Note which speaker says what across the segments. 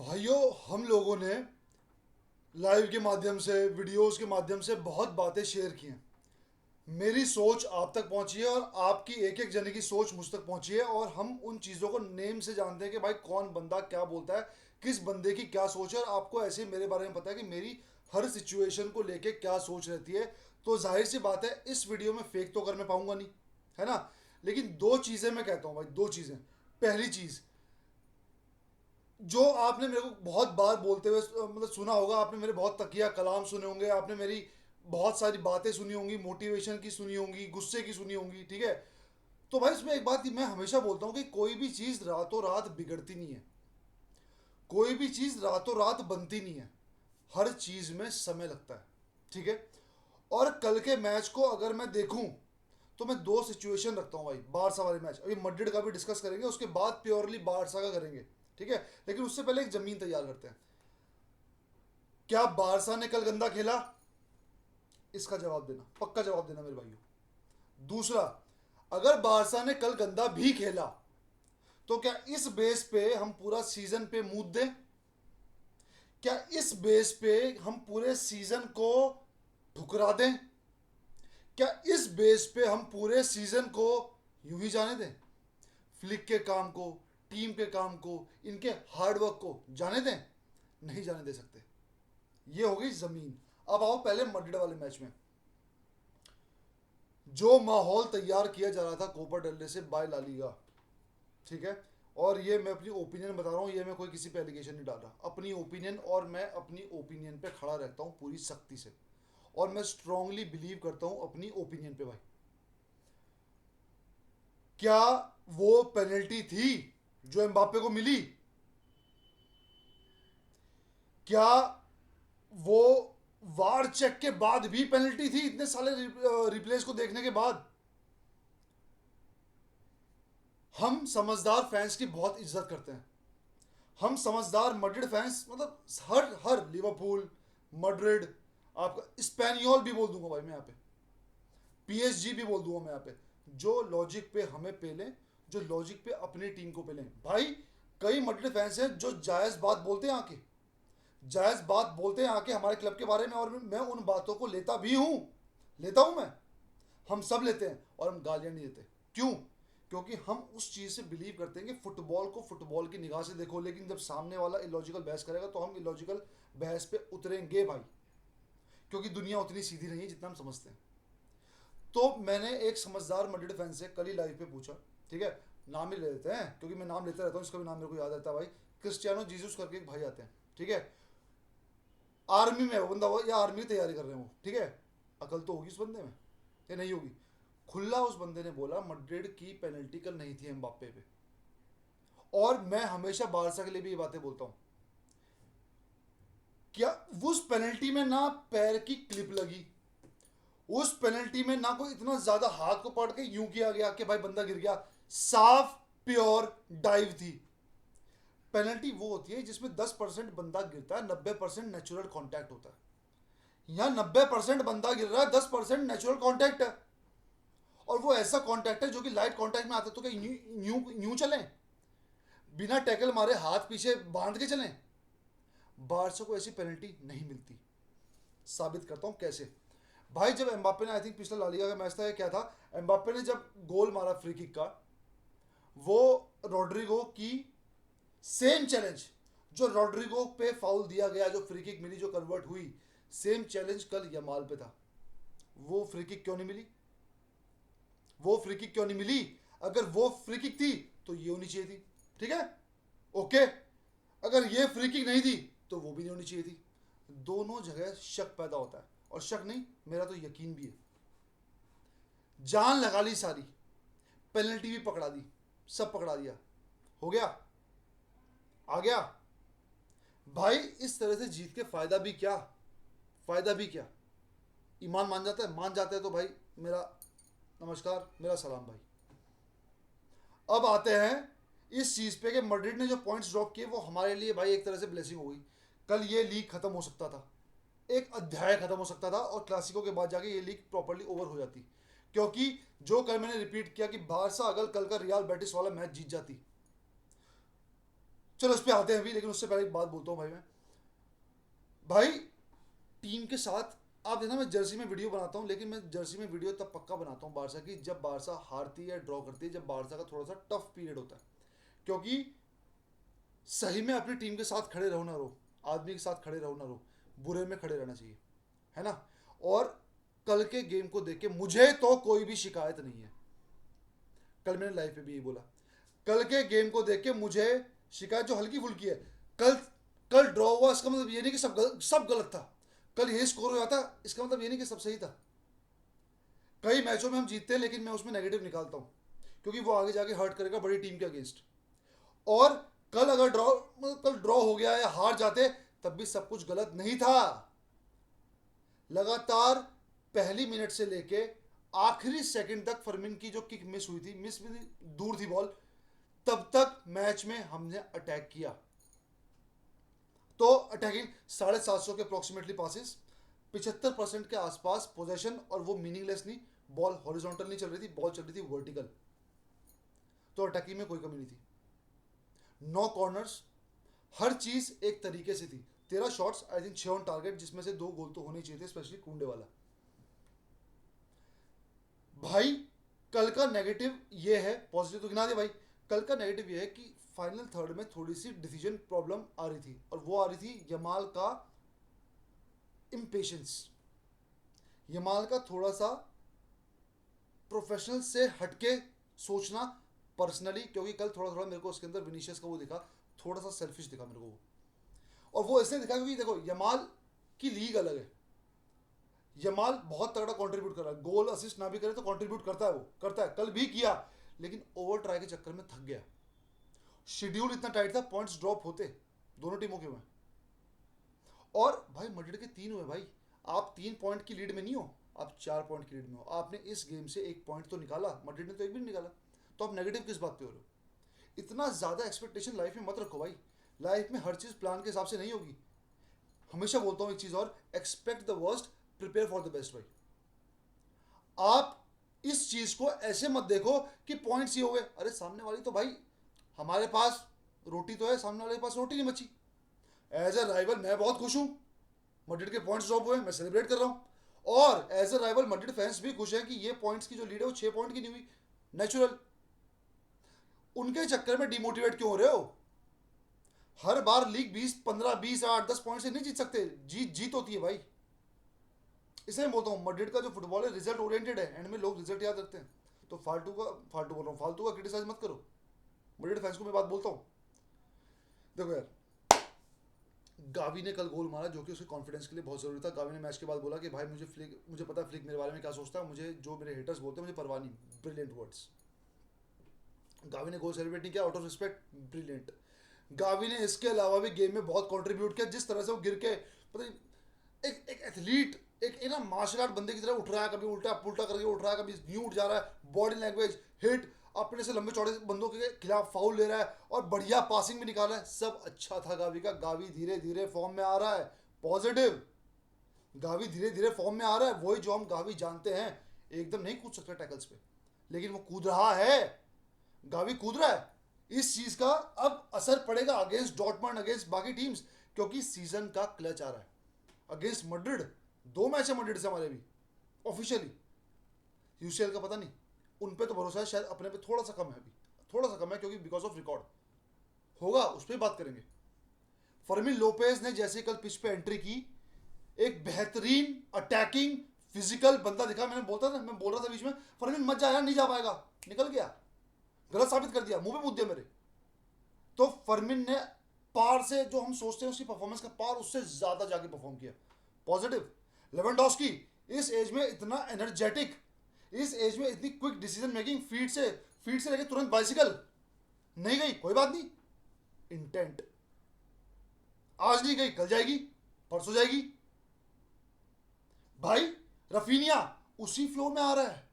Speaker 1: भाइयों, हम लोगों ने लाइव के माध्यम से, वीडियोस के माध्यम से बहुत बातें शेयर की हैं। मेरी सोच आप तक पहुंची है और आपकी एक एक जने की सोच मुझ तक पहुंची है, और हम उन चीज़ों को नेम से जानते हैं कि भाई कौन बंदा क्या बोलता है, किस बंदे की क्या सोच है। और आपको ऐसे ही मेरे बारे में पता है कि मेरी हर सिचुएशन को लेके क्या सोच रहती है। तो जाहिर सी बात है, इस वीडियो में फेक तो कर मैं पाऊंगा नहीं, है ना। लेकिन दो चीज़ें मैं कहता हूँ भाई, दो चीज़ें। पहली चीज़, जो आपने मेरे को बहुत बार बोलते हुए मतलब सुना होगा, आपने मेरे बहुत तकिया कलाम सुने होंगे, आपने मेरी बहुत सारी बातें सुनी होंगी, मोटिवेशन की सुनी होंगी, गुस्से की सुनी होंगी, ठीक है। तो भाई इसमें एक बात मैं हमेशा बोलता हूँ कि कोई भी चीज़ रातों रात बिगड़ती नहीं है, कोई भी चीज़ रातों रात बनती नहीं है। हर चीज़ में समय लगता है, ठीक है। और कल के मैच को अगर मैं देखूं तो मैं दो सिचुएशन रखता हूं भाई। बारसा वाले मैच अभी मड्रिड का भी डिस्कस करेंगे, उसके बाद प्योरली बारसा का करेंगे, ठीक है। लेकिन उससे पहले एक जमीन तैयार करते हैं। क्या बारसा ने कल गंदा खेला? इसका जवाब देना, पक्का जवाब देना मेरे भाइयों। दूसरा, अगर बारसा ने कल गंदा भी खेला तो क्या इस बेस पे हम पूरा सीजन पे मूद दें? क्या इस बेस पे हम पूरे सीजन को ठुकरा दें? क्या इस बेस पे हम पूरे सीजन को यूं ही जाने दें? फ्लिक के काम को, टीम के काम को, इनके हार्डवर्क को जाने दें? नहीं जाने दे सकते। ये हो गई जमीन। अब आओ पहले मड्रिड वाले मैच में। जो माहौल तैयार किया जा रहा था कोपा डेल से बाय ला लीगा, ठीक है। और ये मैं अपनी ओपिनियन बता रहा हूँ, ये मैं कोई किसी पे एलिगेशन नहीं डाल रहा, अपनी ओपिनियन। और मैं अपनी ओपिनियन पे खड़ा रहता हूँ पूरी सख्ती से, और मैं स्ट्रांगली बिलीव करता हूँ अपनी ओपिनियन पे भाई। क्या वो पेनल्टी थी जो एम्बापे को मिली? क्या वो वार चेक के बाद भी पेनल्टी थी, इतने साले रिप्लेस को देखने के बाद? हम समझदार फैंस की बहुत इज्जत करते हैं। हम समझदार मड्रिड फैंस, मतलब हर हर लिवरपूल, मड्रिड, आपका स्पेनियोल भी बोल दूंगा भाई मैं यहाँ पे, पीएसजी भी बोल दूंगा मैं यहाँ पे। जो लॉजिक पे हमें पेलें, जो लॉजिक पे अपनी टीम को पेलें भाई। कई मड्रिड फैंस हैं जो जायज़ बात बोलते हैं आके, जायज़ बात बोलते हैं आके हमारे क्लब के बारे में, और मैं उन बातों को लेता भी हूँ, लेता हूँ मैं। हम सब लेते हैं, और हम गालियाँ नहीं देते। क्यों? क्योंकि हम उस चीज़ से बिलीव करते हैं कि फुटबॉल को फुटबॉल की निगाह से देखो। लेकिन जब सामने वाला इलॉजिकल बहस करेगा तो हम इलॉजिकल बहस पे उतरेंगे भाई, क्योंकि दुनिया उतनी सीधी नहीं है जितना हम समझते हैं। तो मैंने एक समझदार मड्रिड फैन से कल ही लाइव पे पूछा, ठीक है। नाम ही ले लेते हैं क्योंकि मैं नाम लेता रहता हूँ, इसका भी नाम मेरे को याद रहता है भाई। क्रिस्टियानो जीसस करके एक भाई आते हैं, ठीक है। आर्मी में है वो बंदा, वो या आर्मी की तैयारी कर रहे हैं वो, ठीक है। अकल तो होगी उस बंदे में या नहीं होगी? खुला उस बंदे ने बोला मड्रिड की पेनल्टी कल नहीं थी एम्बाप्पे पे। और मैं हमेशा बारसा के लिए भी ये बातें बोलता हूँ। क्या उस पेनल्टी में ना पैर की क्लिप लगी, उस पेनल्टी में ना कोई इतना ज्यादा हाथ को पकड़ के यूं किया गया कि भाई बंदा गिर गया, साफ प्योर डाइव थी। पेनल्टी वो होती है जिसमें 10% बंदा गिरता है, 90% नेचुरल कांटेक्ट होता है। यहाँ 90% बंदा गिर रहा है, 10% नेचुरल कांटेक्ट है। और वो ऐसा कांटेक्ट है जो कि लाइट कांटेक्ट में आता है, तो क्या यूं यूं चलें, बिना टैकल मारे हाथ पीछे बांध के चलें? बारसा को ऐसी पेनल्टी नहीं मिलती। साबित करता हूं कैसे। भाई जब एम्बाप्पे ने, आई थिंक पिछला लालिगा का मैच था या क्या था, एम्बाप्पे ने जब गोल मारा फ्री किक का, वो रोड्रिगो की सेम चैलेंज, जो रोड्रिगो पे फाउल दिया गया, जो फ्री किक मिली, जो कन्वर्ट हुई, सेम चैलेंज कल यमाल पे था। वो फ्री किक क्यों नहीं मिली? वो फ्री किक क्यों नहीं मिली? अगर वो फ्री किक थी तो ये होनी चाहिए थी, ठीक है, ओके। अगर ये फ्री किक नहीं थी तो वो भी नहीं होनी चाहिए थी। दोनों जगह शक पैदा होता है, और शक नहीं, मेरा तो यकीन भी है। जान लगा ली सारी, पेनल्टी भी पकड़ा दी, सब पकड़ा दिया, हो गया, आ गया। भाई इस तरह से जीत के फायदा भी क्या, फायदा भी क्या? ईमान मान जाता है, मान जाता है तो भाई मेरा नमस्कार, मेरा सलाम भाई। अब आते हैं इस चीज़ पे कि मैड्रिड ने जो पॉइंट्स ड्रॉप किए वो हमारे लिए भाई एक तरह से ब्लेसिंग हो गई। कल ये लीग खत्म हो सकता था, एक अध्याय खत्म हो सकता था, और क्लासिको के बाद जाके ये लीग प्रॉपर्ली ओवर हो जाती। क्योंकि जो कल मैंने रिपीट किया कि बारसा अगर कल का रियल बेटिस वाला मैच जीत जाती चलो उस पर आते हैं अभी, लेकिन उससे पहले एक बात बोलता हूँ भाई मैं। भाई टीम के साथ आप देखना, मैं जर्सी में वीडियो बनाता हूँ, लेकिन मैं जर्सी में वीडियो तब पक्का बनाता हूँ बारसा की, जब बारसा हारती है, ड्रॉ करती है, जब बारसा का थोड़ा सा टफ पीरियड होता है। क्योंकि सही में अपनी टीम के साथ खड़े रहो ना रहो, आदमी के साथ खड़े रहो ना रहो, बुरे में खड़े रहना चाहिए, है ना। और कल के गेम को देख के मुझे तो कोई भी शिकायत नहीं है। कल मैंने लाइव पे भी यही बोला, कल के गेम को देख के मुझे शिकायत जो हल्की फुल्की है। कल कल ड्रॉ हुआ इसका मतलब ये नहीं कि सब गलत था। कल यही स्कोर हो जाता इसका मतलब ये नहीं कि सब सही था। कई मैचों में हम जीतते हैं, लेकिन मैं उसमें नेगेटिव निकालता हूँ, क्योंकि वो आगे जाके हर्ट करेगा बड़ी टीम के अगेंस्ट। और कल अगर कल ड्रॉ हो गया या हार जाते, तब भी सब कुछ गलत नहीं था। लगातार पहली मिनट से लेके आखिरी सेकंड तक फरमीन की जो किक मिस हुई थी, मिस भी दूर थी बॉल, तब तक मैच में हमने अटैक किया। तो अटैकिंग 750 के अप्रोक्सीमेटली पासिस, 75% के आसपास पोजेशन, और वो मीनिंगलेस नहीं, बॉल हॉरिजॉन्टल नहीं चल रही थी, बॉल चल रही थी वर्टिकल। तो अटैकिंग में कोई कमी नहीं थी। 9 कॉर्नर्स, हर चीज एक तरीके से थी। 13 shots, I think 6 on target, जिसमें से 2 गोल तो होने चाहिए थे, स्पेशली कुंडे वाला। भाई कल का नेगेटिव ये है, पॉजिटिव तो गिना दे भाई। कल का नेगेटिव ये है कि फाइनल थर्ड में थोड़ी सी डिसीजन प्रॉब्लम आ रही थी, और वो आ रही थी यमाल का इम्पेशंस, यमाल का थोड़ा सा प्रोफेशनल से हटके सोचना पर्सनली। क्योंकि कल थोड़ा थोड़ा मेरे को उसके अंदर विनीशियस का वो दिखा, थोड़ा सा सेल्फिश दिखा मेरे को वो। और वो इसलिए दिखा क्योंकि देखो यमाल की लीग अलग है। यमाल बहुत तगड़ा कंट्रीब्यूट कर रहा है, गोल असिस्ट ना भी करे तो कंट्रीब्यूट करता है, वो करता है, कल भी किया। लेकिन ओवर ट्राई के चक्कर में थक गया। शेड्यूल इतना टाइट था, पॉइंट्स ड्रॉप होते दोनों टीमों के में। और भाई मड्रिड के 3 हुए भाई। आप 3 पॉइंट की लीड में नहीं हो, आप 4 पॉइंट की लीड में हो। आपने इस गेम से 1 पॉइंट तो निकाला, मड्रिड ने तो एक भी नहीं निकाला। तो आप नेगेटिव किस बात पे हो रहे हो? इतना ज़्यादा एक्सपेक्टेशन लाइफ में मत रखो भाई। लाइफ में हर चीज़ प्लान के हिसाब से नहीं होगी। हमेशा बोलता हूँ एक चीज़ और, expect the worst, prepare for the best भाई। आप इस चीज़ को ऐसे मत देखो कि पॉइंट्स ही हो गए, अरे सामने वाली तो भाई, हमारे पास रोटी तो है, सामने वाले के पास रोटी नहीं बची। एज अ राइवल मैं बहुत खुश हूँ, मड्रिड के पॉइंट्स ड्रॉप हुए, मैं सेलिब्रेट कर रहा हूँ। और as a rival Madrid fans भी खुश हैं कि ये पॉइंट्स की जो लीड है वो 6 पॉइंट की नहीं हुई, नेचुरल। उनके चक्कर में डिमोटिवेट क्यों हो रहे हो? हर बार लीग 20, 15, 20, 8, 10 पॉइंट से नहीं जीत सकते, जीत होती है भाई। इसलिए मैं बोलता हूँ मड्रिड का जो फुटबॉल है रिजल्ट ओरिएंटेड है, एंड में लोग रिजल्ट याद रखते हैं। तो फालतू बोल रहा हूँ, फालतू का क्रिटिसाइज मत करो। मड्रिड फैंस को मैं बात बोलता हूँ, देखो यार, गावी ने कल गोल मारा, जो कि उसके कॉन्फिडेंस के लिए बहुत जरूरी था। गावी ने मैच के बाद बोला कि भाई मुझे पता है फ्लिक मेरे बारे में क्या सोचता है, मुझे जो मेरे हेटर्स बोलते हैं मुझे परवाह नहीं। Brilliant words. गावी ने गोल सेलिब्रेट नहीं किया, out of respect, brilliant. Gavi ने इसके अलावा भी गेम में बहुत कंट्रीब्यूट किया, जिस तरह से वो गिर के, पता नहीं, एक एथलीट, एक ना मार्शल आर्ट बंदे की तरह उठ रहा है, कभी उल्टा पुल्टा करके उठ रहा है, कभी न्यू उठ जा रहा है, बॉडी लैंग्वेज, हिट, अपने से लंबे चौड़े बंदों के खिलाफ फाउल ले रहा है, और बढ़िया पासिंग भी निकाल रहा है। सब अच्छा था गावी का। गावी धीरे धीरे फॉर्म में आ रहा है, पॉजिटिव। गावी धीरे धीरे फॉर्म में आ रहा है, वही जो हम गावी जानते हैं। एकदम नहीं कूद सकता टैकल्स पे, लेकिन वो कूद रहा है, गावी कूद रहा है। इस चीज का अब असर पड़ेगा अगेंस्ट डॉर्टमंड, अगेंस्ट बाकी टीम्स, क्योंकि सीजन का क्लच आ रहा है अगेंस्ट मड्रिड। 2 मैच है मड्रिड से हमारे भी ऑफिशियली, यूसीएल का पता नहीं। उन पे तो भरोसा है, शायद अपने पे थोड़ा सा कम है अभी, थोड़ा सा कम है, क्योंकि बिकॉज ऑफ रिकॉर्ड होगा, उस पर बात करेंगे। फर्मिन लोपेज ने जैसे कल पिच पे एंट्री की, एक बेहतरीन अटैकिंग फिजिकल बंदा दिखा। मैं बोल रहा था बीच में, फर्मिन मत जा यार, नहीं जा पाएगा, निकल गया, गलत साबित कर दिया, मुंह पे मुद्दे दिया मेरे। तो फर्मिन ने पार से, जो हम सोचते हैं उसकी परफॉर्मेंस का पार, उससे ज्यादा जाके परफॉर्म किया, पॉजिटिव। लेवेंडोस्की इस एज में इतना एनर्जेटिक, इस एज में इतनी क्विक डिसीजन मेकिंग, फीट से लेके तुरंत बाइसिकल, नहीं गई कोई बात नहीं, इंटेंट। आज नहीं गई, कल जाएगी, परसों जाएगी। भाई रफीनिया उसी फ्लो में आ रहा है,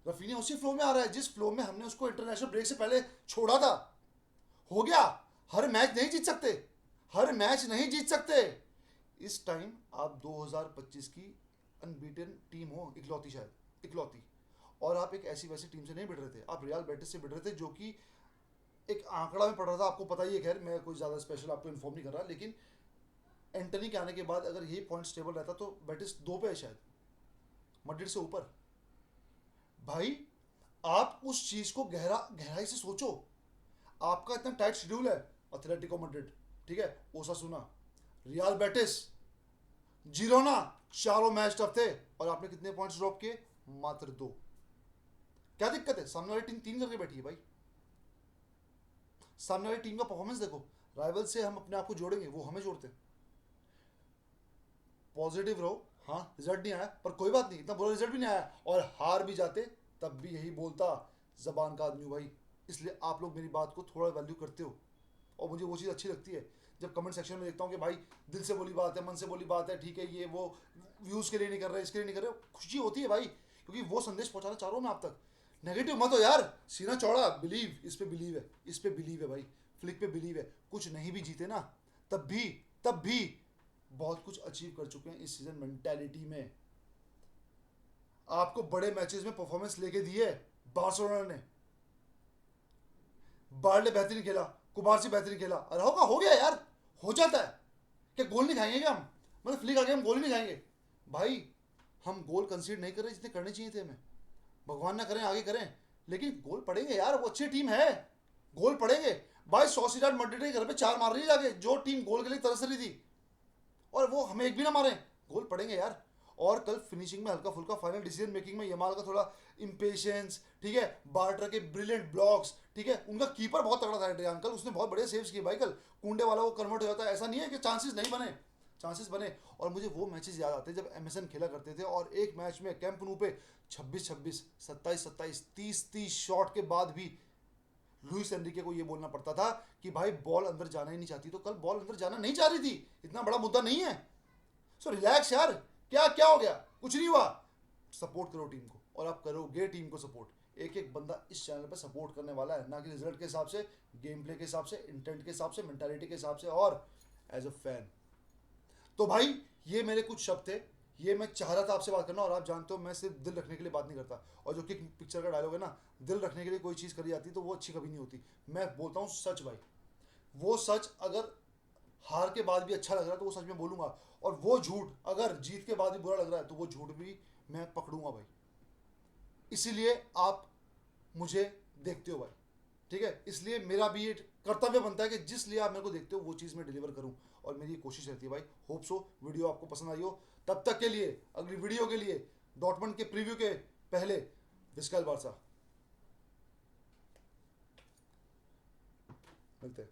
Speaker 1: रफीनिया उसी फ्लो में आ रहा है जिस फ्लो में हमने उसको इंटरनेशनल ब्रेक से पहले छोड़ा था। हो गया, हर मैच नहीं जीत सकते, हर मैच नहीं जीत सकते। इस टाइम आप 2025 की अनबीटन टीम हो, इकलौती, शायद इकलौती। और आप एक ऐसी वैसी टीम से नहीं भिड़ रहे थे, आप रियल बेटिस से भिड़ रहे थे, जो कि एक आंकड़ा में पढ़ रहा था, आपको पता ही है, खैर मैं कोई ज़्यादा स्पेशल आपको इन्फॉर्म नहीं कर रहा, लेकिन एंटनी के आने के बाद अगर यही पॉइंट स्टेबल रहता तो बेटिस 2 पे है शायद, मैड्रिड से ऊपर। भाई आप उस चीज़ को गहराई से सोचो। आपका इतना टाइट शेड्यूल है, एथलेटिको मैड्रिड, ठीक है, ओसासुना, रियल बेटिस, जिरोना, चारों मैच टफ थे और आपने कितने पॉइंट्स ड्रॉप किए? मात्र 2। क्या दिक्कत है? सामने वाली टीम 3 करके बैठी है भाई। सामने वाली टीम का परफॉर्मेंस देखो। राइवल से हम अपने आप को जोड़ेंगे, वो हमें जोड़ते हैं। पॉजिटिव रहो। हाँ रिजल्ट नहीं आया पर कोई बात नहीं, इतना बुरा रिजल्ट भी नहीं आया, और हार भी जाते तब भी यही बोलता, जबान का आदमी हूँ भाई। इसलिए आप लोग मेरी बात को थोड़ा वैल्यू करते हो और मुझे वो चीज़ अच्छी लगती है जब कमेंट सेक्शन में देखता हूँ कि भाई दिल से बोली बात है, मन से बोली बात है, ठीक है, ये वो व्यूज़ के लिए नहीं कर रहे, इसके लिए नहीं कर रहे। खुशी होती है भाई, क्योंकि वो संदेश पहुँचाना चाह रहा हूँ मैं आप तक। नेगेटिव मत हो यार, सीना चौड़ा, बिलीव, इस पे बिलीव है, इस पे बिलीव है भाई, फ्लिक पे बिलीव है। कुछ नहीं भी जीते ना, तब भी बहुत कुछ अचीव कर चुके हैं इस सीजन मेंटालिटी में। आपको बड़े मैचेस में परफॉर्मेंस लेके दिए बार्सिलोना ने। बार्ले बेहतरीन खेला, कुबारसी बेहतरीन खेला, अरे होगा, हो गया यार, हो जाता है। क्या गोल नहीं खाएंगे क्या हम? मतलब फ्लिक आके हम गोल ही नहीं खाएंगे भाई। हम गोल कंसीड नहीं कर रहे जितने करने चाहिए थे हमें। भगवान ना करें आगे करें, लेकिन गोल पड़ेंगे यार, वो अच्छी टीम है, गोल पड़ेंगे भाई। सोसिएडाड मैड्रिड के घर पे 4 मार रही है जाके, जो टीम गोल के लिए तरस रही थी, और वो हमें एक भी ना मारे। गोल पड़ेंगे यार। और कल फिनिशिंग में हल्का फुल्का, फाइनल डिसीजन मेकिंग में यमाल का थोड़ा इम्पेशंस, ठीक है, बार्टर के ब्रिलियंट ब्लॉक्स, ठीक है, उनका कीपर बहुत तगड़ा था एड्रियान कल, उसने बहुत बढ़िया सेव्स किए भाई कल। कुंडे वाला वो कन्वर्ट हो जाता है, ऐसा नहीं है कि चांसेस नहीं बने, चांसेस बने। और मुझे वो मैचेस याद आते हैं जब एमएसएन खेला करते थे और एक मैच में कैंप नू पे 26-26, 27-27, 30-30 शॉट के बाद भी लुइस एनरिके को ये बोलना पड़ता था कि भाई बॉल अंदर जाना ही नहीं चाहती। तो कल बॉल अंदर जाना नहीं चाह रही थी, इतना बड़ा मुद्दा नहीं है। सो रिलैक्स यार, क्या क्या हो गया? कुछ नहीं हुआ। सपोर्ट करो टीम को, और आप करोगे टीम को सपोर्ट। एक एक बंदा इस चैनल पे सपोर्ट करने वाला है, ना कि रिजल्ट के हिसाब से, गेम प्ले के हिसाब से, इंटेंट के हिसाब से, मेंटालिटी के हिसाब से, और एज अ फैन। तो भाई ये मेरे कुछ शब्द थे, ये मैं चाह रहा था आपसे बात करना, और आप जानते हो मैं सिर्फ दिल रखने के लिए बात नहीं करता। और जो कि पिक्चर का डायलॉग है ना, दिल रखने के लिए कोई चीज़ करी जाती है तो वो अच्छी कभी नहीं होती। मैं बोलता हूँ सच भाई, वो सच अगर हार के बाद भी अच्छा लग रहा है तो वो सच में बोलूंगा, और वो झूठ अगर जीत के बाद भी बुरा लग रहा है तो वो झूठ भी मैं पकड़ूंगा भाई। इसीलिए आप मुझे देखते हो भाई, ठीक है, इसलिए मेरा भी ये कर्तव्य बनता है कि जिस लिए आप मेरे को देखते हो वो चीज़ मैं डिलीवर करूं, और मेरी कोशिश रहती है भाई। होप सो वीडियो आपको पसंद आई हो। तब तक के लिए, अगली वीडियो के लिए, डॉटमंड के प्रीव्यू के पहले, विस्काल बारसा, मिलते हैं।